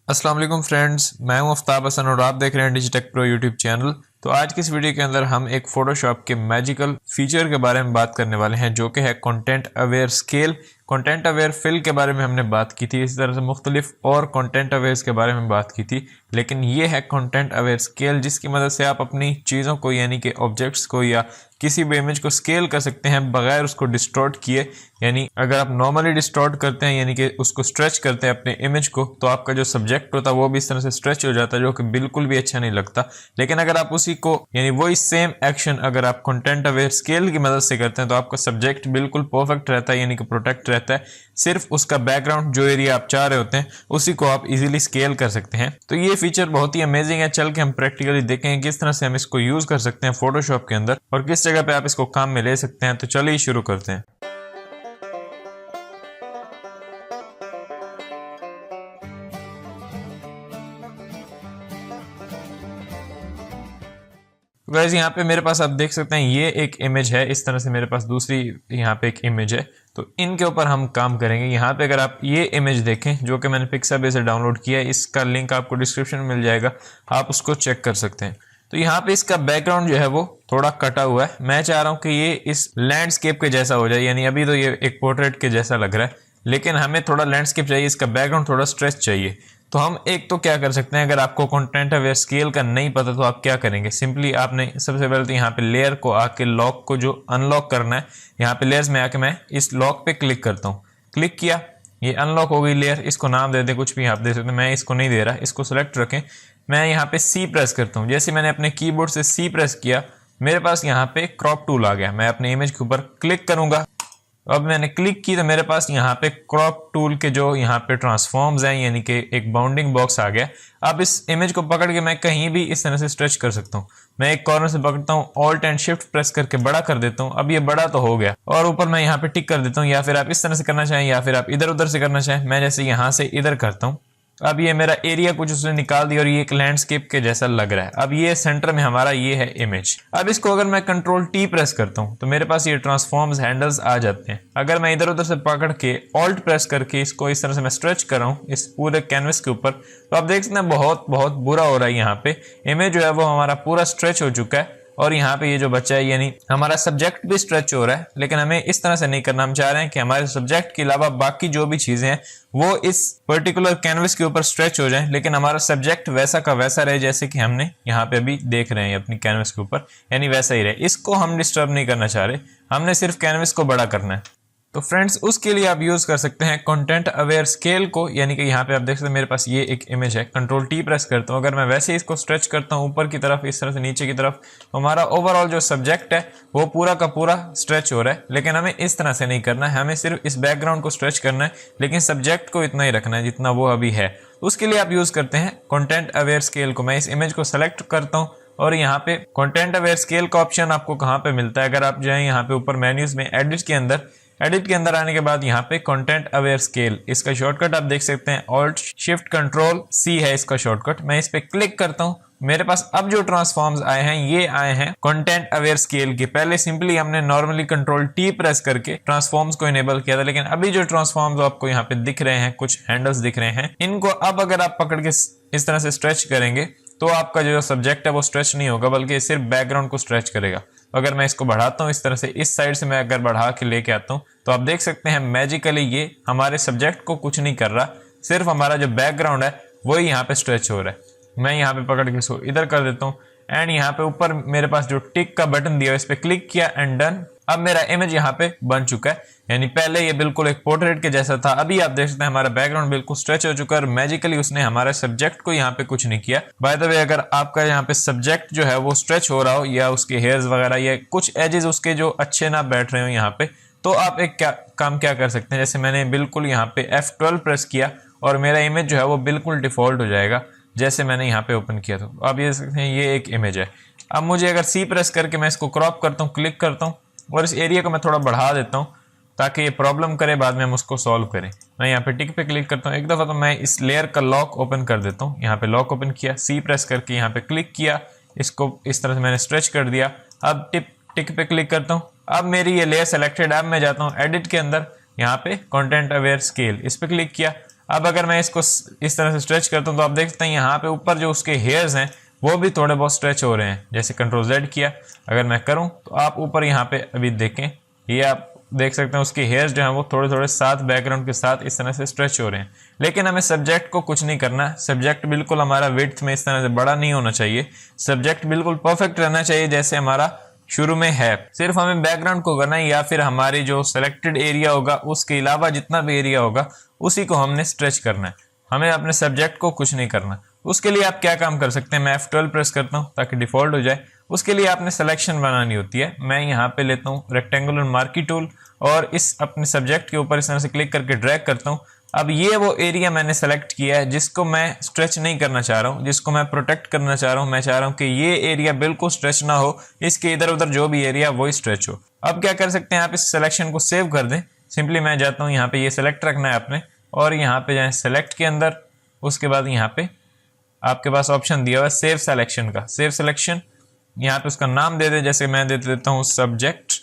अस्सलाम वालेकुम फ्रेंड्स, मैं हूं आफ्ताब हसन और आप देख रहे हैं डिजिटेक प्रो यूट्यूब चैनल। तो आज की इस वीडियो के अंदर हम एक फोटोशॉप के मैजिकल फीचर के बारे में बात करने वाले हैं, जो कि है content aware scale. Content aware fill के बारे में हमने बात की थी, इसी तरह से मुख्तलिफ और कंटेंट अवेयर्स के बारे में बात की थी, लेकिन ये है कंटेंट अवेयर स्केल, जिसकी मदद से आप अपनी चीज़ों को यानी कि ऑब्जेक्ट्स को या किसी भी इमेज को स्केल कर सकते हैं बगैर उसको डिस्टॉर्ट किए। यानी अगर आप नॉर्मली डिस्टॉर्ट करते हैं यानी कि उसको स्ट्रेच करते हैं अपने इमेज को, तो आपका जो सब्जेक्ट होता है वो भी इस तरह से स्ट्रेच हो जाता है, जो कि बिल्कुल भी अच्छा नहीं लगता। लेकिन अगर आप उसी को यानी वही सेम एक्शन अगर आप कंटेंट अवेयर स्केल की मदद से करते हैं, तो आपका सब्जेक्ट बिल्कुल परफेक्ट रहता है, यानी कि प्रोटेक्ट रहता है। सिर्फ उसका बैकग्राउंड जो एरिया आप चाह रहे होते हैं उसी को आप इजीली स्केल कर सकते हैं। तो ये फीचर बहुत ही अमेजिंग है। चल के हम प्रैक्टिकली देखेंगे किस तरह से हम इसको यूज कर सकते हैं फोटोशॉप के अंदर और किस जगह पे आप इसको काम में ले सकते हैं। तो चलिए शुरू करते हैं। गाइस, यहाँ पे मेरे पास आप देख सकते हैं ये एक इमेज है, इस तरह से मेरे पास दूसरी यहाँ पे एक इमेज है। तो इनके ऊपर हम काम करेंगे। यहाँ पे अगर आप ये इमेज देखें जो कि मैंने पिक्साबे से डाउनलोड किया है, इसका लिंक आपको डिस्क्रिप्शन में मिल जाएगा, आप उसको चेक कर सकते हैं। तो यहाँ पे इसका बैकग्राउंड जो है वो थोड़ा कटा हुआ है। मैं चाह रहा हूँ कि ये इस लैंडस्केप के जैसा हो जाए, यानी अभी तो ये एक पोर्ट्रेट के जैसा लग रहा है, लेकिन हमें थोड़ा लैंडस्केप चाहिए, इसका बैकग्राउंड थोड़ा स्ट्रेच चाहिए। तो हम एक तो क्या कर सकते हैं, अगर आपको कंटेंट अवेयर स्केल का नहीं पता तो आप क्या करेंगे, सिंपली आपने सबसे पहले तो यहाँ पे लेयर को आके लॉक को जो अनलॉक करना है, यहाँ पे लेयर्स में आके मैं इस लॉक पे क्लिक करता हूँ। क्लिक किया, ये अनलॉक हो गई लेयर। इसको नाम दे दें कुछ भी आप दे सकते हैं, मैं इसको नहीं दे रहा, इसको सेलेक्ट रखें। मैं यहाँ पे सी प्रेस करता हूँ। जैसे मैंने अपने कीबोर्ड से सी प्रेस किया, मेरे पास यहाँ पे क्रॉप टूल आ गया। मैं अपने इमेज के ऊपर क्लिक करूंगा। अब मैंने क्लिक की तो मेरे पास यहाँ पे क्रॉप टूल के जो यहाँ पे ट्रांसफॉर्म्स हैं, यानी कि एक बाउंडिंग बॉक्स आ गया। अब इस इमेज को पकड़ के मैं कहीं भी इस तरह से स्ट्रेच कर सकता हूँ। मैं एक कॉर्नर से पकड़ता हूँ, ऑल्ट एंड शिफ्ट प्रेस करके बड़ा कर देता हूँ। अब ये बड़ा तो हो गया और ऊपर मैं यहाँ पे टिक कर देता हूँ, या फिर आप इस तरह से करना चाहें या फिर आप इधर उधर से करना चाहें। मैं जैसे यहाँ से इधर करता हूँ। अब ये मेरा एरिया कुछ उसने निकाल दिया और ये एक लैंडस्केप के जैसा लग रहा है। अब ये सेंटर में हमारा ये है इमेज। अब इसको अगर मैं कंट्रोल टी प्रेस करता हूं तो मेरे पास ये ट्रांसफॉर्म्स हैंडल्स आ जाते हैं। अगर मैं इधर उधर से पकड़ के ऑल्ट प्रेस करके इसको इस तरह से मैं स्ट्रेच कर रहा हूं इस पूरे कैनवस के ऊपर, तो आप देख सकते हैं बहुत बहुत बुरा हो रहा है। यहाँ पे इमेज जो है वो हमारा पूरा स्ट्रेच हो चुका है और यहाँ पे ये जो बच्चा है यानी हमारा सब्जेक्ट भी स्ट्रेच हो रहा है। लेकिन हमें इस तरह से नहीं करना। हम चाह रहे हैं कि हमारे सब्जेक्ट के अलावा बाकी जो भी चीजें हैं वो इस पर्टिकुलर कैनवस के ऊपर स्ट्रेच हो जाएं, लेकिन हमारा सब्जेक्ट वैसा का वैसा रहे जैसे कि हमने यहाँ पे अभी देख रहे हैं अपनी कैनवस के ऊपर, यानी वैसा ही रहे। इसको हम डिस्टर्ब नहीं करना चाह रहे, हमने सिर्फ कैनवस को बड़ा करना है। तो फ्रेंड्स, उसके लिए आप यूज कर सकते हैं कंटेंट अवेयर स्केल को। यानी कि यहाँ पे आप देख सकते हैं मेरे पास ये एक इमेज है, कंट्रोल टी प्रेस करता हूँ। अगर मैं वैसे ही इसको स्ट्रेच करता हूँ ऊपर की तरफ इस तरह से नीचे की तरफ, तो हमारा ओवरऑल जो सब्जेक्ट है वो पूरा का पूरा स्ट्रेच हो रहा है। लेकिन हमें इस तरह से नहीं करना है, हमें सिर्फ इस बैकग्राउंड को स्ट्रेच करना है, लेकिन सब्जेक्ट को इतना ही रखना है जितना वो अभी है। उसके लिए आप यूज करते हैं कंटेंट अवेयर स्केल को। मैं इस इमेज को सेलेक्ट करता हूँ और यहाँ पे कंटेंट अवेयर स्केल का ऑप्शन आपको कहाँ पे मिलता है, अगर आप जाएं यहाँ पे ऊपर मेन्यूज में एडिट के अंदर आने के बाद यहाँ पे कंटेंट अवेयर स्केल, इसका शॉर्टकट आप देख सकते हैं ऑल्ट शिफ्ट कंट्रोल सी है इसका शॉर्टकट। मैं इस पे क्लिक करता हूँ, मेरे पास अब जो ट्रांसफॉर्म्स आए हैं ये आए हैं कंटेंट अवेयर स्केल के। पहले सिंपली हमने नॉर्मली कंट्रोल टी प्रेस करके ट्रांसफॉर्म्स को इनेबल किया था, लेकिन अभी जो ट्रांसफॉर्म्स आपको यहाँ पे दिख रहे हैं, कुछ हैंडल्स दिख रहे हैं, इनको अब अगर आप पकड़ के इस तरह से स्ट्रेच करेंगे तो आपका जो सब्जेक्ट है वो स्ट्रेच नहीं होगा, बल्कि सिर्फ बैकग्राउंड को स्ट्रेच करेगा। अगर मैं इसको बढ़ाता हूँ इस तरह से, इस साइड से मैं अगर बढ़ा के लेके आता हूँ, तो आप देख सकते हैं मैजिकली ये हमारे सब्जेक्ट को कुछ नहीं कर रहा, सिर्फ हमारा जो बैकग्राउंड है वही यहाँ पे स्ट्रेच हो रहा है। मैं यहाँ पे पकड़ के इसको इधर कर देता हूँ एंड यहाँ पे ऊपर मेरे पास जो टिक का बटन दिया है इस पे क्लिक किया एंड डन। अब मेरा इमेज यहाँ पे बन चुका है। यानी पहले ये बिल्कुल एक पोर्ट्रेट के जैसा था, अभी आप देख सकते हैं हमारा बैकग्राउंड बिल्कुल स्ट्रेच हो चुका है और मैजिकली उसने हमारे सब्जेक्ट को यहाँ पे कुछ नहीं किया। बाय द वे, अगर आपका यहाँ पे सब्जेक्ट जो है वो स्ट्रेच हो रहा हो या उसके हेयर्स वगैरह या कुछ एजेस उसके जो अच्छे ना बैठ रहे हो यहाँ पे, तो आप एक काम क्या कर सकते हैं, जैसे मैंने बिल्कुल यहाँ पे F12 प्रेस किया और मेरा इमेज जो है वो बिल्कुल डिफॉल्ट हो जाएगा जैसे मैंने यहाँ पे ओपन किया। तो आप ये सकते हैं ये एक इमेज है। अब मुझे अगर सी प्रेस करके मैं इसको क्रॉप करता हूँ, क्लिक करता हूँ और इस एरिया को मैं थोड़ा बढ़ा देता हूँ ताकि ये प्रॉब्लम करे, बाद में हम उसको सॉल्व करें। मैं यहाँ पे टिक पे क्लिक करता हूँ एक दफ़ा, तो मैं इस लेयर का लॉक ओपन कर देता हूँ। यहाँ पे लॉक ओपन किया, सी प्रेस करके यहाँ पे क्लिक किया, इसको इस तरह से मैंने स्ट्रेच कर दिया। अब टिक पे क्लिक करता हूँ, अब मेरी ये लेयर सेलेक्टेड। अब मैं जाता हूँ एडिट के अंदर, यहाँ पे कंटेंट अवेयर स्केल, इस पे क्लिक किया। अब अगर मैं इसको इस तरह से स्ट्रेच करता हूँ तो आप देख सकते हैं यहाँ पे ऊपर जो उसके हेयर्स हैं वो भी थोड़े बहुत स्ट्रेच हो रहे हैं। जैसे कंट्रोल Z किया, अगर मैं करूँ तो आप ऊपर यहाँ पे अभी देखें, ये आप देख सकते हैं उसके हेयर्स जो हैं वो थोड़े थोड़े साथ बैकग्राउंड के साथ इस तरह से स्ट्रेच हो रहे हैं। लेकिन हमें सब्जेक्ट को कुछ नहीं करना, सब्जेक्ट बिल्कुल हमारा विड्थ में इस तरह से बड़ा नहीं होना चाहिए, सब्जेक्ट बिल्कुल परफेक्ट रहना चाहिए जैसे हमारा शुरू में है। सिर्फ हमें बैकग्राउंड को करना है या फिर हमारी जो सिलेक्टेड एरिया होगा उसके अलावा जितना भी एरिया होगा उसी को हमने स्ट्रेच करना है, हमें अपने सब्जेक्ट को कुछ नहीं करना। उसके लिए आप क्या काम कर सकते हैं, मैं F12 प्रेस करता हूँ ताकि डिफॉल्ट हो जाए। उसके लिए आपने सिलेक्शन बनानी होती है। मैं यहाँ पे लेता हूँ रेक्टेंगुलर मार्की टूल और इस अपने सब्जेक्ट के ऊपर इस तरह से क्लिक करके ड्रैग करता हूँ। अब ये वो एरिया मैंने सेलेक्ट किया है जिसको मैं स्ट्रेच नहीं करना चाह रहा हूँ, जिसको मैं प्रोटेक्ट करना चाह रहा हूँ। मैं चाह रहा हूँ कि ये एरिया बिल्कुल स्ट्रेच ना हो, इसके इधर उधर जो भी एरिया वही स्ट्रेच हो। अब क्या कर सकते हैं, आप इस सिलेक्शन को सेव कर दें। सिंपली मैं जाता हूँ यहाँ पे, ये सेलेक्ट रखना है आपने और यहाँ पे जाए सेलेक्ट के अंदर, उसके बाद यहाँ पे आपके पास ऑप्शन दिया हुआ है सेव सिलेक्शन का। सेव सिलेक्शन, यहाँ पे उसका नाम दे दे, जैसे मैं दे देता हूँ सब्जेक्ट,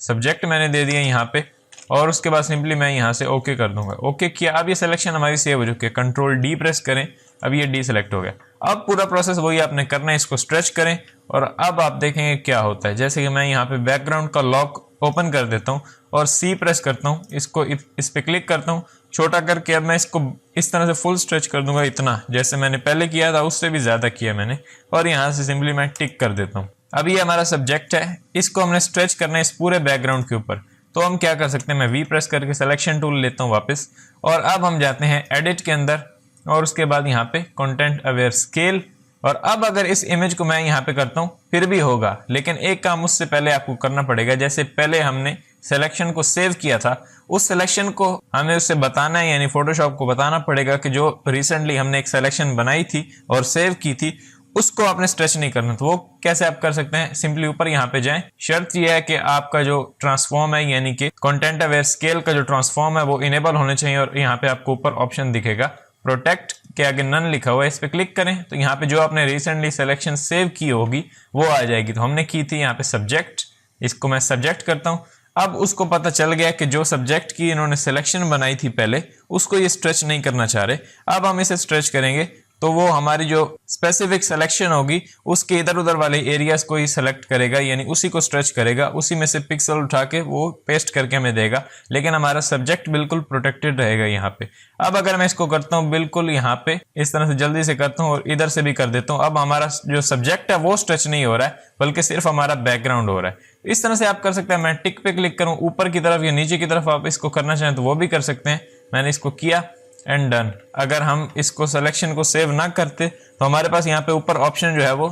सब्जेक्ट मैंने दे दिया यहाँ पे और उसके बाद सिंपली मैं यहाँ से ओके कर दूंगा। ओके किया, अब ये सिलेक्शन हमारी सेव हो चुकी है। कंट्रोल डी प्रेस करें, अब ये डी सेलेक्ट हो गया। अब पूरा प्रोसेस वही आपने करना है, इसको स्ट्रेच करें और अब आप देखेंगे क्या होता है। जैसे कि मैं यहाँ पे बैकग्राउंड का लॉक ओपन कर देता हूँ और सी प्रेस करता हूँ, इसको इस पे क्लिक करता हूँ, छोटा करके अब मैं इसको इस तरह से फुल स्ट्रेच कर दूंगा, इतना जैसे मैंने पहले किया था उससे भी ज्यादा किया मैंने, और यहाँ से सिंपली मैं टिक कर देता हूँ। अब ये हमारा सब्जेक्ट है, इसको हमने स्ट्रेच करना है इस पूरे बैकग्राउंड के ऊपर। तो हम क्या कर सकते हैं, मैं वी प्रेस करके सिलेक्शन टूल लेता हूँ वापस और अब हम जाते हैं एडिट के अंदर और उसके बाद यहाँ पे कंटेंट अवेयर स्केल। और अब अगर इस इमेज को मैं यहाँ पे करता हूँ फिर भी होगा, लेकिन एक काम उससे पहले आपको करना पड़ेगा। जैसे पहले हमने सिलेक्शन को सेव किया था, उस सिलेक्शन को हमें उससे बताना है, यानी फोटोशॉप को बताना पड़ेगा कि जो रिसेंटली हमने एक सिलेक्शन बनाई थी और सेव की थी उसको आपने स्ट्रेच नहीं करना। तो वो कैसे आप कर सकते हैं, सिंपली ऊपर यहाँ पे जाएं। शर्त यह है कि आपका जो ट्रांसफॉर्म है यानी कि कंटेंट अवेयर स्केल का जो ट्रांसफॉर्म है वो इनेबल होने चाहिए और यहाँ पे आपको ऊपर ऑप्शन दिखेगा प्रोटेक्ट के आगे नन लिखा हुआ है, इस पे क्लिक करें तो यहाँ पे जो आपने रिसेंटली सिलेक्शन सेव की होगी वो आ जाएगी। तो हमने की थी यहाँ पे सब्जेक्ट, इसको मैं सब्जेक्ट करता हूँ। अब उसको पता चल गया कि जो सब्जेक्ट की इन्होंने सिलेक्शन बनाई थी पहले उसको ये स्ट्रेच नहीं करना चाह रहे। अब हम इसे स्ट्रेच करेंगे तो वो हमारी जो स्पेसिफिक सिलेक्शन होगी उसके इधर उधर वाले एरियाज को ही सिलेक्ट करेगा, यानी उसी को स्ट्रेच करेगा, उसी में से पिक्सल उठा के वो पेस्ट करके हमें देगा, लेकिन हमारा सब्जेक्ट बिल्कुल प्रोटेक्टेड रहेगा यहाँ पे। अब अगर मैं इसको करता हूँ बिल्कुल यहाँ पे इस तरह से जल्दी से करता हूँ और इधर से भी कर देता हूँ, अब हमारा जो सब्जेक्ट है वो स्ट्रेच नहीं हो रहा है बल्कि सिर्फ हमारा बैकग्राउंड हो रहा है। इस तरह से आप कर सकते हैं। मैं टिक पे क्लिक करूँ ऊपर की तरफ या नीचे की तरफ, आप इसको करना चाहें तो वो भी कर सकते हैं। मैंने इसको किया एंड डन। अगर हम इसको सिलेक्शन को सेव ना करते तो हमारे पास यहाँ पे ऊपर ऑप्शन जो है वो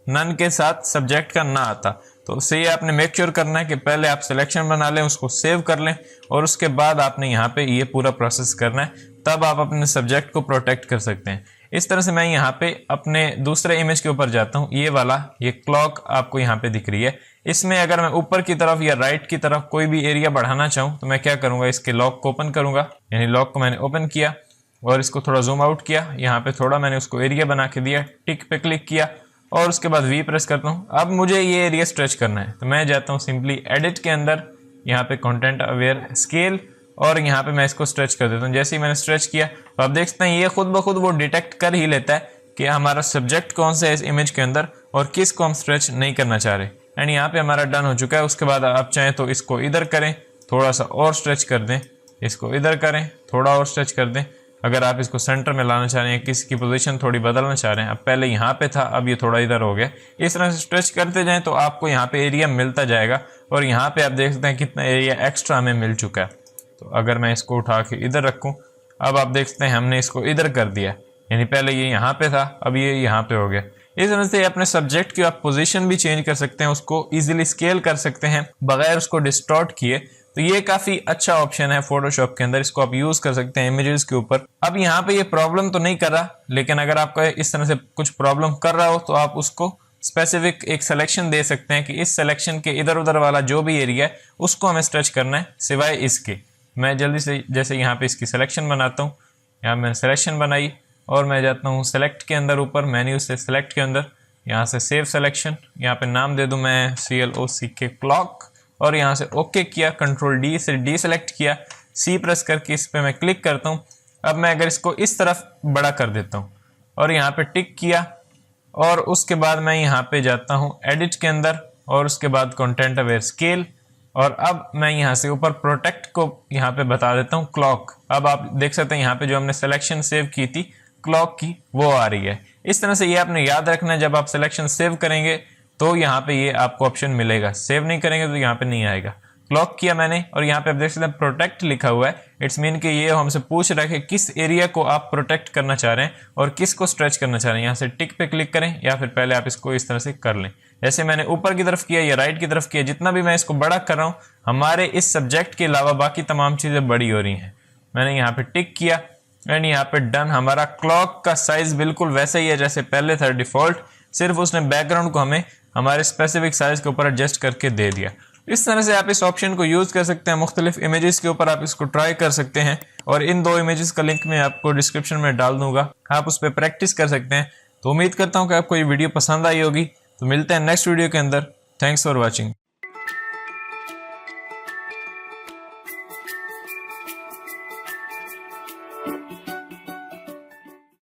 नन के साथ सब्जेक्ट का ना आता। तो उससे ये आपने मेक श्योर करना है कि पहले आप सिलेक्शन बना लें, उसको सेव कर लें और उसके बाद आपने यहाँ पे ये पूरा प्रोसेस करना है, तब आप अपने सब्जेक्ट को प्रोटेक्ट कर सकते हैं। इस तरह से मैं यहाँ पे अपने दूसरे इमेज के ऊपर जाता हूँ। ये वाला ये क्लॉक आपको यहाँ पे दिख रही है, इसमें अगर मैं ऊपर की तरफ या राइट की तरफ कोई भी एरिया बढ़ाना चाहूँ तो मैं क्या करूँगा, इसके लॉक को ओपन करूँगा, यानी लॉक को मैंने ओपन किया और इसको थोड़ा जूम आउट किया, यहाँ पे थोड़ा मैंने उसको एरिया बना के दिया, टिक पे क्लिक किया और उसके बाद वी प्रेस करता हूँ। अब मुझे ये एरिया स्ट्रेच करना है तो मैं जाता हूँ सिंपली एडिट के अंदर, यहाँ पे कंटेंट अवेयर स्केल और यहाँ पे मैं इसको स्ट्रेच कर देता हूँ। जैसे ही मैंने स्ट्रेच किया तो आप देख सकते हैं ये खुद ब खुद वो डिटेक्ट कर ही लेता है कि हमारा सब्जेक्ट कौन सा है इस इमेज के अंदर और किस को हम स्ट्रेच नहीं करना चाह रहे। एंड यहाँ पे हमारा डन हो चुका है। उसके बाद आप चाहें तो इसको इधर करें, थोड़ा सा और स्ट्रेच कर दें, इसको इधर करें, थोड़ा और स्ट्रेच कर दें। अगर आप इसको सेंटर में लाना चाह रहे हैं, किसी की पोजीशन थोड़ी बदलना चाह रहे हैं, अब पहले यहाँ पे था अब ये थोड़ा इधर हो गया, इस तरह से स्ट्रेच करते जाएं तो आपको यहाँ पे एरिया मिलता जाएगा। और यहाँ पे आप देख सकते हैं कितना एरिया एक्स्ट्रा हमें मिल चुका है। तो अगर मैं इसको उठा के इधर रखूँ, अब आप देख सकते हैं हमने इसको इधर कर दिया, यानी पहले ये यहाँ पे था अब ये यहाँ पे हो गया। इस तरह से अपने सब्जेक्ट की आप पोजीशन भी चेंज कर सकते हैं, उसको इजीली स्केल कर सकते हैं बगैर उसको डिस्टॉर्ट किए। तो ये काफी अच्छा ऑप्शन है फोटोशॉप के अंदर, इसको आप यूज कर सकते हैं इमेजेस के ऊपर। अब यहाँ पे ये प्रॉब्लम तो नहीं कर रहा, लेकिन अगर आपका इस तरह से कुछ प्रॉब्लम कर रहा हो तो आप उसको स्पेसिफिक एक सिलेक्शन दे सकते हैं कि इस सिलेक्शन के इधर उधर वाला जो भी एरिया है उसको हमें स्ट्रेच करना है सिवाय इसके। मैं जल्दी से जैसे यहाँ पे इसकी सिलेक्शन बनाता हूँ, यहाँ मैंने सिलेक्शन बनाई और मैं जाता हूँ सेलेक्ट के अंदर, ऊपर मेन्यू से सेलेक्ट के अंदर, यहाँ से सेव सिलेक्शन, यहाँ पे नाम दे दूँ मैं CLOCK क्लॉक और यहाँ से ओके किया, कंट्रोल डी से डी सेलेक्ट किया, सी प्रेस करके इस पे मैं क्लिक करता हूँ अब मैं अगर इसको इस तरफ बड़ा कर देता हूँ और यहाँ पे टिक किया और उसके बाद मैं यहाँ पे जाता हूँ एडिट के अंदर और उसके बाद कंटेंट अवेयर स्केल, और अब मैं यहाँ से ऊपर प्रोटेक्ट को यहाँ पे बता देता हूँ क्लॉक। अब आप देख सकते हैं यहाँ पे जो हमने सिलेक्शन सेव की थी क्लॉक की वो आ रही है। इस तरह से ये आपने याद रखना है, जब आप सिलेक्शन सेव करेंगे तो यहाँ पे ये आपको ऑप्शन मिलेगा, सेव नहीं करेंगे तो यहाँ पे नहीं आएगा। क्लॉक किया मैंने और यहाँ पे आप देख सकते हैं प्रोटेक्ट लिखा हुआ है। इट्स मीन कि ये हमसे पूछ रहा है कि किस एरिया को आप प्रोटेक्ट करना चाह रहे हैं और किस को स्ट्रेच करना चाह रहे हैं। यहाँ से टिक पे क्लिक करें या फिर पहले आप इसको इस तरह से कर लें, जैसे मैंने ऊपर की तरफ किया या राइट की तरफ किया। जितना भी मैं इसको बड़ा कर रहा हूँ हमारे इस सब्जेक्ट के अलावा बाकी तमाम चीज़ें बड़ी हो रही हैं। मैंने यहाँ पे टिक किया एंड यहाँ पे डन। हमारा क्लॉक का साइज बिल्कुल वैसे ही है जैसे पहले था डिफॉल्ट, सिर्फ उसने बैकग्राउंड को हमें हमारे स्पेसिफिक साइज के ऊपर एडजस्ट करके दे दिया। इस तरह से आप इस ऑप्शन को यूज कर सकते हैं, मुख्तलिफ इमेजेस के ऊपर आप इसको ट्राई कर सकते हैं और इन 2 इमेजेस का लिंक मैं आपको डिस्क्रिप्शन में डाल दूंगा, आप उस पर प्रैक्टिस कर सकते हैं। तो उम्मीद करता हूँ कि आपको ये वीडियो पसंद आई होगी। तो मिलते हैं नेक्स्ट वीडियो के अंदर। Thanks for watching.